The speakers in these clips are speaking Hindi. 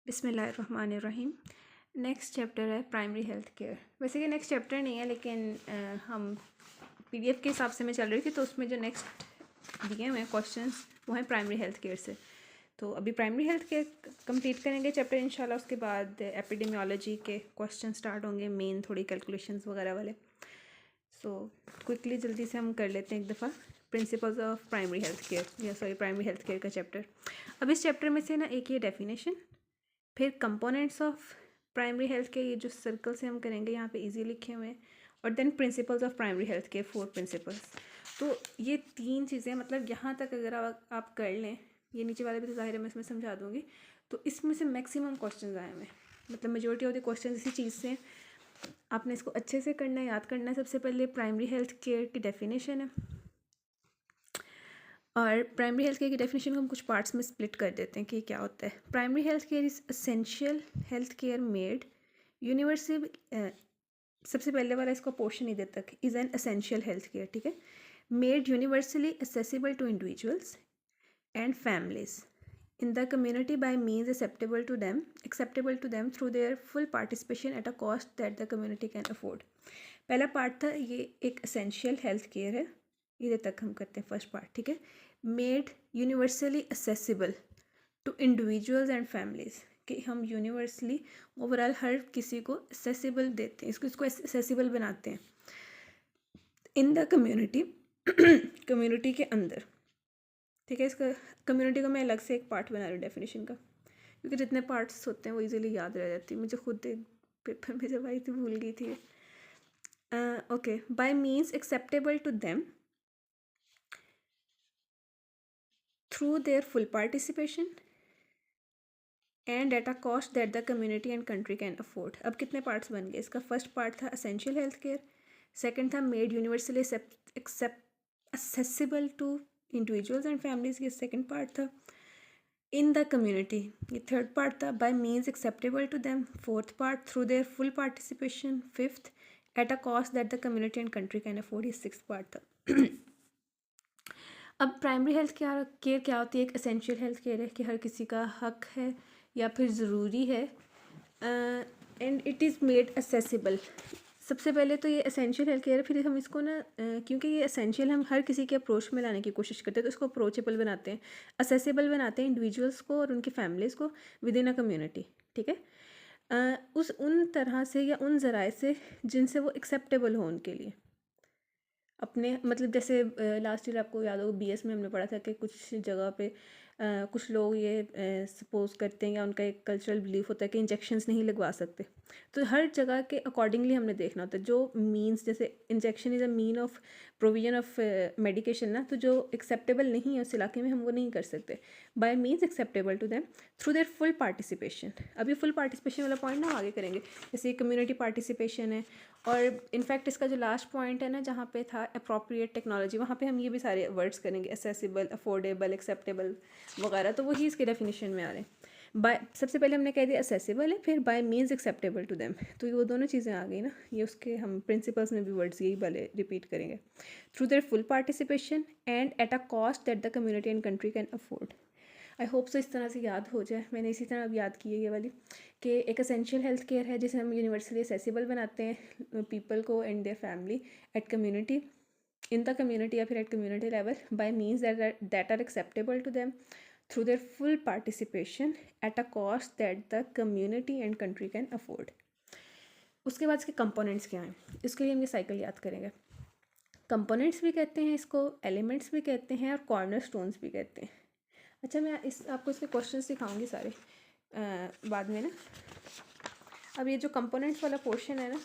बिस्मिल्लाहिर्रहमानिर्रहीम। नेक्स्ट चैप्टर है प्राइमरी हेल्थ केयर। वैसे कि नेक्स्ट चैप्टर नहीं है, लेकिन हम पीडीएफ के हिसाब से मैं चल रही थी, तो उसमें जो नेक्स्ट दिए हुए हैं क्वेश्चंस वो हैं प्राइमरी हेल्थ केयर से। तो अभी प्राइमरी हेल्थ केयर कंप्लीट करेंगे चैप्टर इंशाल्लाह। उसके बाद एपिडेमियोलॉजी के क्वेश्चन स्टार्ट होंगे, मेन थोड़ी कैलकुलेशंस वगैरह वाले। सो क्विकली जल्दी से हम कर लेते हैं एक दफ़ा principles of primary health care, या सॉरी प्राइमरी हेल्थ केयर का चैप्टर। अब इस चैप्टर में से ना एक ये डेफिनेशन, फिर components of primary health care, ये जो सर्कल से हम करेंगे यहाँ पे इजी लिखे हुए हैं, और then principles of primary health care, 4 principles. तो ये 3 चीज़ें, मतलब यहाँ तक अगर आप कर लें, ये नीचे वाले भी तो ज़ाहिर है मैं इसमें समझा दूँगी, तो इसमें से मैक्सिमम क्वेश्चन आए हुए, मतलब मेजोरिटी ऑफ द क्वेश्चन इसी चीज़ से हैं। आपने इसको अच्छे से करना है, याद करना है। सबसे पहले प्राइमरी हेल्थ केयर की डेफिनेशन है, और प्राइमरी हेल्थ केयर की डेफिनेशन को हम कुछ पार्ट्स में स्प्लिट कर देते हैं कि क्या होता है। Primary health care is essential health care made universal, सबसे पहले वाला इसको पोर्शन ही देता है, is an essential health care, ठीक है, made universally accessible to individuals and families in the community by means acceptable to them through their full participation at a cost that the community can afford। पहला पार्ट था ये एक एसेंशियल हेल्थ केयर है, इधर तक हम करते हैं फर्स्ट पार्ट, ठीक है। Made universally accessible to individuals and families, कि हम यूनिवर्सली ओवरऑल हर किसी को असेसिबल देते हैं, इसको असेसिबल बनाते हैं इन द कम्युनिटी, कम्युनिटी के अंदर, ठीक है। इसका कम्युनिटी का मैं अलग से एक पार्ट बना रही हूँ डेफिनेशन का, क्योंकि जितने पार्ट्स होते हैं वो इजीली याद रह जाती है। मुझे खुद पेपर में जब आई थी भूल गई थी। Okay, by means acceptable to them through their full participation and at a cost that the community and country can afford. अब कितने पार्ट्स बन गए? इसका फर्स्ट पार्ट था एसेंशियल हेल्थ केयर, सेकेंड था made universally accessible to individuals and families, ये सेकेंड पार्ट था। इन द कम्युनिटी, ये थर्ड पार्ट था। By means acceptable to them, fourth part. Through their full participation, fifth. Eight a cost that the community and country can afford, ये सिक्स पार्ट था। अब प्राइमरी हेल्थ केयर क्या होती है? एक एसेंशियल हेल्थ केयर है कि हर किसी का हक है या फिर ज़रूरी है, and it is made accessible. सबसे पहले तो ये एसेंशियल हेल्थ केयर है, फिर हम इसको ना क्योंकि ये एसेंशियल हम हर किसी के अप्रोच में लाने की कोशिश करते हैं, तो इसको अप्रोचेबल बनाते हैं, असेसिबल बनाते हैं इंडिविजुअल्स को और उनकी फैमिलीज़ को विद इन अ कम्युनिटी, ठीक है। उन तरह से या उन ज़राए से जिनसे वो एक्सेप्टेबल हो उनके लिए अपने, मतलब जैसे लास्ट ईयर आपको याद होगा बीएस में हमने पढ़ा था कि कुछ जगह पे कुछ लोग ये सपोज करते हैं या उनका एक कल्चरल बिलीफ होता है कि इंजेक्शंस नहीं लगवा सकते। तो हर जगह के अकॉर्डिंगली हमने देखना होता है। जो मीन्स, जैसे injection is a mean of provision of medication ना, तो जो एक्सेप्टेबल नहीं है उस इलाके में हम वो नहीं कर सकते। By means acceptable to them through their full participation. अभी फुल पार्टिसिपेशन वाला पॉइंट ना आगे करेंगे, जैसे कम्युनिटी पार्टिसिपेशन है, और इनफैक्ट इसका जो लास्ट पॉइंट है ना जहाँ पे था अप्रोप्रिएट टेक्नोलॉजी, वहाँ पे हम ये भी सारे वर्ड्स करेंगे, एसेसिबल, अफोर्डेबल, एक्सेप्टेबल वगैरह, तो वही इसके डेफिनेशन में आ रहे हैं। बाय, सबसे पहले हमने कह दिया असेसिबल है, फिर by means acceptable to them, तो ये वो दोनों चीज़ें आ गई ना, ये उसके हम प्रिंसिपल्स में भी वर्ड्स यही वाले रिपीट करेंगे। Through their full participation and at a cost that the community and country can afford. I hope so इस तरह से याद हो जाए। मैंने इसी तरह अब याद की है ये वाली, कि एक एसेंशियल हेल्थ केयर है जिसे हम यूनिवर्सली एसेसिबल बनाते हैं पीपल को and their family at community, in the community या फिर at community level, by means that are acceptable to them through their full participation at a cost that the community and country can afford. उसके बाद इसके कंपोनेंट्स क्या हैं, इसके लिए हम ये साइकिल याद करेंगे। कंपोनेंट्स भी कहते हैं इसको, एलिमेंट्स भी कहते हैं, और कॉर्नर स्टोन्स भी कहते हैं। अच्छा, मैं आपको इसके क्वेश्चन दिखाऊंगी सारे बाद में ना। अब ये जो कंपोनेंट्स वाला पोर्शन है ना,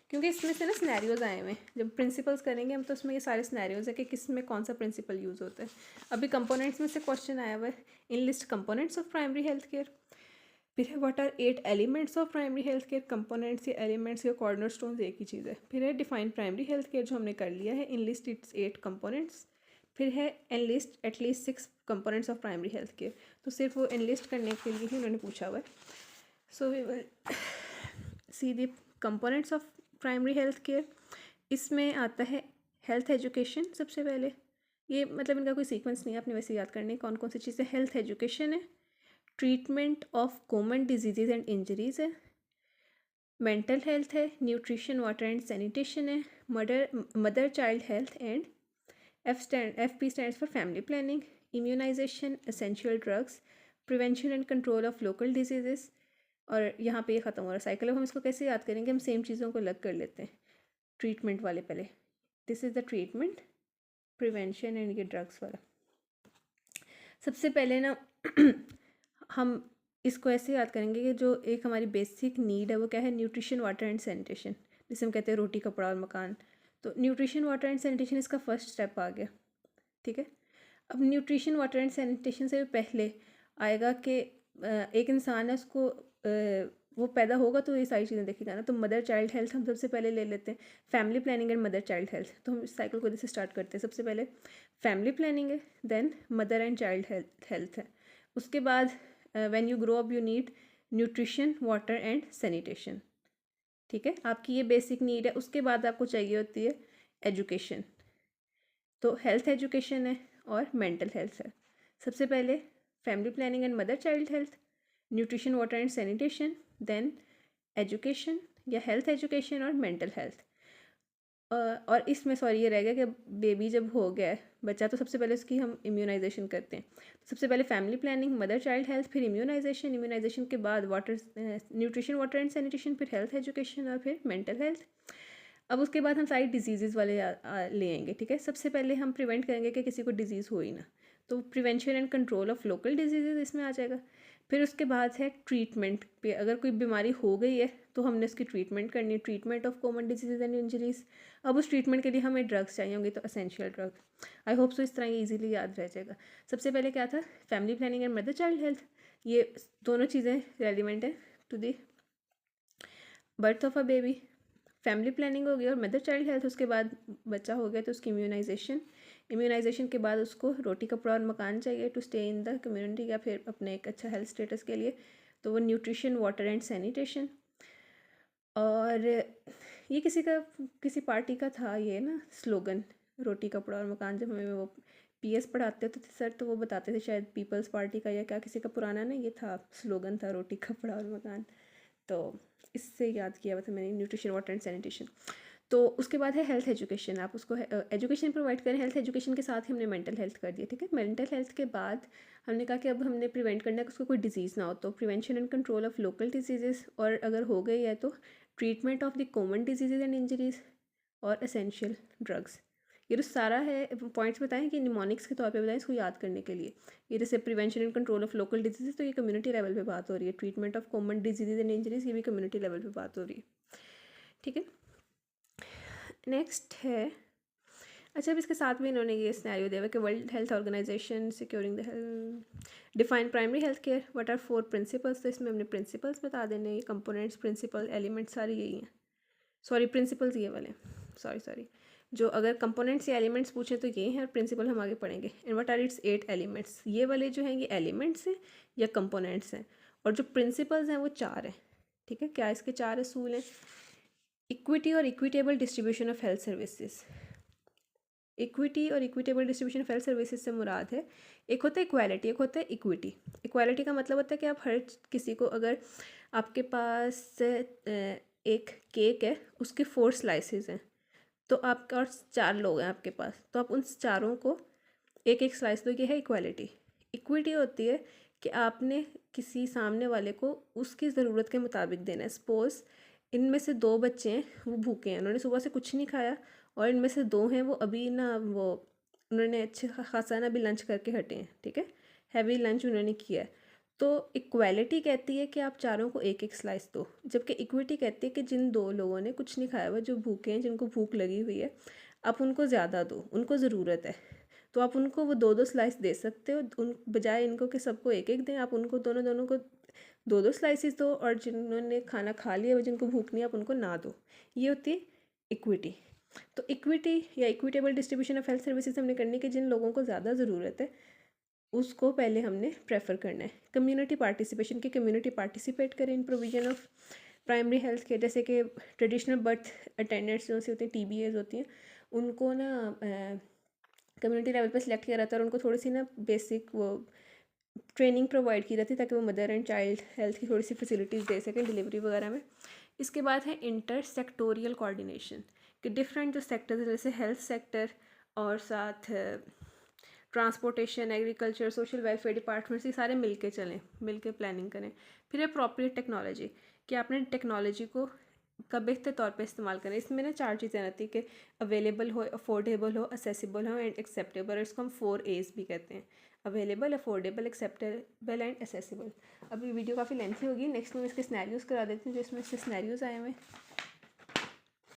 क्योंकि इसमें से ना सिनेरियोज आए हुए हैं, जब प्रिंसिपल्स करेंगे हम तो उसमें ये सारे सिनेरियोज है कि किस में कौन सा प्रिंसिपल यूज़ होता है। अभी कंपोनेंट्स में से क्वेश्चन आया हुआ है, enlist components of primary health care. फिर है what are 8 elements of primary health care. Components या एलिमेंट्स या कॉर्नर स्टोन्स एक ही चीज़ है। फिर है डिफाइन प्राइमरी हेल्थ केयर, जो हमने कर लिया है, इन लिस्ट इट्स 8 कंपोनेंट्स। फिर है enlist at least 6 components of primary health care, तो सिर्फ वो एनलिस्ट करने के लिए ही उन्होंने पूछा हुआ है। So we will see the components of primary health care. इसमें आता है हेल्थ एजुकेशन सबसे पहले, ये मतलब इनका कोई सीक्वेंस नहीं है, आपने वैसे याद करने कौन कौन सी चीज़ें। हेल्थ एजुकेशन है, treatment of common disease and injuries है, मेंटल हेल्थ है, न्यूट्रिशन वाटर एंड सैनिटेशन है, mother child health and FP stands for family planning, immunization, essential drugs, prevention and control of local diseases। और यहाँ पे ये ख़त्म हो रहा है साइकिल। अब हम इसको कैसे याद करेंगे, हम सेम चीज़ों को अलग कर लेते हैं। ट्रीटमेंट वाले पहले, this is the treatment, prevention and ये ड्रग्स वाला। सबसे पहले ना हम इसको ऐसे याद करेंगे कि जो एक हमारी बेसिक नीड है वो क्या है, न्यूट्रिशन वाटर एंड सैनिटेशन, जिसे हम कहते हैं रोटी कपड़ा और मकान। तो न्यूट्रिशन वाटर एंड सैनिटेशन इसका फर्स्ट स्टेप आ गया, ठीक है। अब न्यूट्रिशन वाटर एंड सैनिटेशन से पहले आएगा कि एक इंसान है, उसको वो पैदा होगा तो ये सारी चीज़ें देखेगा ना। तो मदर चाइल्ड हेल्थ हम सबसे पहले ले लेते हैं, family planning and mother child health. तो हम इस साइकिल को जैसे स्टार्ट करते हैं, सबसे पहले फैमिली प्लानिंग है, then mother and child health है, उसके बाद when you grow up you need nutrition water and sanitation, ठीक है। आपकी ये बेसिक नीड है। उसके बाद आपको चाहिए होती है एजुकेशन, तो हेल्थ एजुकेशन है और मेंटल हेल्थ है। सबसे पहले family planning and mother child health, nutrition water and sanitation, then education या हेल्थ एजुकेशन और मेंटल हेल्थ। और इसमें सॉरी ये रह गया कि बेबी जब हो गया है बच्चा, तो सबसे पहले उसकी हम इम्यूनाइजेशन करते हैं। सबसे पहले family planning, mother child health, फिर इम्यूनाइजेशन के बाद न्यूट्रिशन वाटर एंड सैनिटेशन, फिर हेल्थ एजुकेशन और फिर मेंटल हेल्थ। अब उसके बाद हम सारी डिजीज़ वाले ले आएंगे, ठीक है। सबसे पहले हम प्रिवेंट करेंगे कि किसी को डिजीज़ हो ही ना, तो prevention and control of local disease इसमें आ जाएगा। फिर उसके बाद है ट्रीटमेंट पे, अगर कोई बीमारी हो गई है तो हमने उसकी ट्रीटमेंट करनी है, treatment of common disease and injuries. अब उस ट्रीटमेंट के लिए हमें ड्रग्स चाहिए होंगे, तो essential drugs. I hope so इस तरह ये ईजिली याद रह जाएगा। सबसे पहले क्या था, family planning and mother child health, ये दोनों चीज़ें रेलिवेंट है to the birth of a baby. Family planning हो गई और मदर चाइल्ड हेल्थ, उसके बाद बच्चा हो गया तो उसकी इम्यूनाइजेशन के बाद उसको रोटी कपड़ा और मकान चाहिए to stay in the community, या फिर अपने एक अच्छा हेल्थ स्टेटस के लिए, तो वो न्यूट्रिशन वाटर एंड सैनिटेशन। और ये किसी पार्टी का था ये ना स्लोगन, रोटी कपड़ा और मकान। जब हमें वो PS पढ़ाते थे सर, तो वो बताते थे शायद पीपल्स पार्टी का या क्या किसी का पुराना ना ये था स्लोगन था, रोटी कपड़ा और मकान। तो इससे याद किया हुआ था मैंने, न्यूट्रिशन वाटर एंड सैनिटेशन। तो उसके बाद है हेल्थ एजुकेशन, आप उसको एजुकेशन प्रोवाइड करें। हेल्थ एजुकेशन के साथ ही हमने मेंटल हेल्थ कर दिया, ठीक है। मेंटल हेल्थ के बाद हमने कहा कि अब हमने प्रिवेंट करना है कि उसको कोई डिजीज़ ना हो, तो prevention and control of local diseases, और अगर हो गई है तो treatment of the common diseases and injuries और एसेंशियल ड्रग्स। ये तो सारा है, पॉइंट्स बताएं कि निमोनिक्स के तौर पे बताएं इसको याद करने के लिए। ये जैसे prevention and control of local diseases, तो ये कम्युनिटी लेवल पे बात हो रही है। Treatment of common diseases and injuries, ये भी कम्युनिटी लेवल पे बात हो रही है, ठीक है। नेक्स्ट है, अच्छा अब इसके साथ में इन्होंने ये सिनेरियो दिया हुआ कि World Health Organization securing the health, define primary health care, what are 4 principles. तो इसमें हमने प्रिंसिपल्स बता देने, ये कंपोनेंट्स, प्रिंसिपल, एलिमेंट्स सारी यही हैं। सॉरी प्रिंसिपल्स ये वाले, सॉरी जो अगर कंपोनेंट्स या एलिमेंट्स पूछें तो ये हैं, और प्रिंसिपल हम आगे पढ़ेंगे। And what are its 8 elements, ये वाले जो हैं ये एलिमेंट्स हैं या कंपोनेंट्स हैं, और जो प्रिंसिपल्स हैं वो 4 हैं, ठीक है। क्या इसके 4 असूल हैं, इक्विटी और equitable distribution of health services. Equity और equitable distribution of health services से मुराद है, एक होता है इक्वालिटी, एक होता है इक्विटी। इक्वालिटी का मतलब होता है कि आप हर किसी को, अगर आपके पास एक केक है, उसके 4 स्लाइसेस हैं, तो आपका और 4 लोग हैं आपके पास, तो आप उन चारों को एक एक स्लाइस दो, ये है इक्वालिटी। इक्विटी होती है कि आपने किसी सामने वाले को उसकी ज़रूरत के मुताबिक देना है। सपोज़ इनमें से 2 बच्चे हैं, वो भूखे हैं, उन्होंने सुबह से कुछ नहीं खाया, और इनमें से 2 हैं वो अभी ना वो उन्होंने अच्छे खासा ना अभी लंच करके हटे हैं, ठीक है, हैवी लंच उन्होंने किया है। तो इक्वालिटी कहती है कि आप चारों को एक एक स्लाइस दो, जबकि इक्विटी कहती है कि जिन 2 लोगों ने कुछ नहीं खाया हुआ, जो भूखे हैं, जिनको भूख लगी हुई है, आप उनको ज़्यादा दो, उनको ज़रूरत है, तो आप उनको वो 2-2 स्लाइस दे सकते हो। उन बजाय इनको कि सबको एक एक दें, आप उनको दोनों को 2-2 स्लाइसेस दो, और जिन्होंने खाना खा लिया, जिनको भूख नहीं, आप उनको ना दो। ये होती है इक्विटी। तो इक्विटी या equitable distribution of health services हमने करनी कि जिन लोगों को ज़्यादा ज़रूरत है उसको पहले हमने प्रेफर करना है। कम्युनिटी पार्टिसिपेशन की, कम्युनिटी पार्टिसिपेट करें इन provision of primary health care, जैसे कि ट्रेडिशनल बर्थ अटेंडेंट्स जो होती हैं, TBAs होती हैं, उनको ना कम्युनिटी लेवल पे सिलेक्ट किया रहता है, और उनको थोड़ी सी ना बेसिक वो ट्रेनिंग प्रोवाइड की जाती है ताकि वो मदर एंड चाइल्ड हेल्थ की थोड़ी सी फैसिलिटीज़ दे सकें डिलीवरी वगैरह में। इसके बाद है इंटर सेक्टोरियल कोऑर्डिनेशन, कि डिफरेंट जो सेक्टर्स हैं जैसे हेल्थ सेक्टर और साथ transportation, agriculture, social welfare departments, ये सारे मिल के चलें, मिल के प्लानिंग करें। फिर है प्रॉपर टेक्नोलॉजी, कि आपने टेक्नोलॉजी को का बेहतर तौर पे इस्तेमाल करें। इसमें ना 4 चीज़ें आती हैं कि अवेलेबल हो, अफोर्डेबल हो, असेसिबल हो एंड एक्सेप्टेबल। इसको हम 4 A's भी कहते हैं, available, affordable, acceptable and accessible. अभी वीडियो काफ़ी लेंथी होगी, नेक्स्ट में इसके सिनेरियोज़ करा देती हूँ, जिसमें इससे सिनेरियोज़ आए हुए हैं।